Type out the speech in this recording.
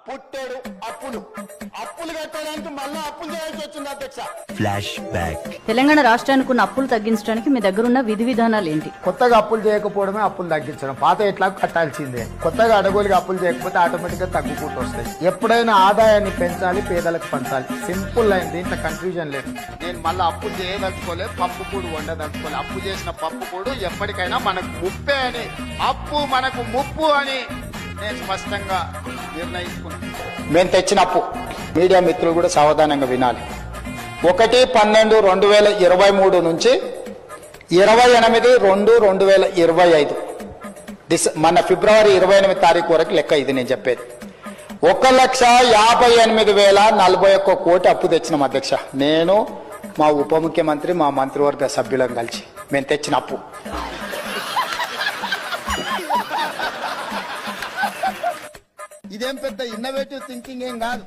పుట్టాడు అప్పులు కట్టడానికి మళ్ళీ అప్పులు చేయాల్సి వచ్చింది అధ్యక్ష. Flash back. తెలంగాణ రాష్ట్రానికి ఉన్న అప్పులు తగ్గించడానికి మీ దగ్గర ఉన్న విధి విధానాలు ఏంటి? కొత్తగా అప్పులు చేయకపోవడమే అప్పులు తగ్గించడం. పాత ఎట్లా కట్టాల్సిందే. కొత్తగా అడగోలుగా అప్పులు చేయకపోతే ఆటోమేటిక్ గా తగ్గుకుంటూ వస్తాయి. ఎప్పుడైనా ఆదాయాన్ని పెంచాలి, పేదలకు పంచాలి. సింపుల్ లైన్, దీంట్లో కన్ఫ్యూజన్ లేదు. నేను మళ్ళీ అప్పులు చేయదలుచుకోలే, పప్పు కూడు వండదలుచుకోలే. అప్పు చేసిన పప్పు కూడు ఎప్పటికైనా మనకు ముప్పే అని, అప్పు మనకు ముప్పు అని నేను స్పష్టంగా నిర్ణయించుకున్నాను. మేము తెచ్చిన అప్పు మీడియా మిత్రులు కూడా సావధానంగా వినాలి. 1/12/2023 నుంచి 28/2/2025 మన ఫిబ్రవరి 28 తారీఖు వరకు లెక్క ఇది నేను చెప్పేది. 1,58,041 కోటి అప్పు తెచ్చినాం అధ్యక్ష. నేను, మా ఉప ముఖ్యమంత్రి, మా మంత్రివర్గ సభ్యులను కలిసి మేము తెచ్చిన అప్పు. ఇదేం పెద్ద ఇన్నోవేటివ్ థింకింగ్ ఏం కాదు.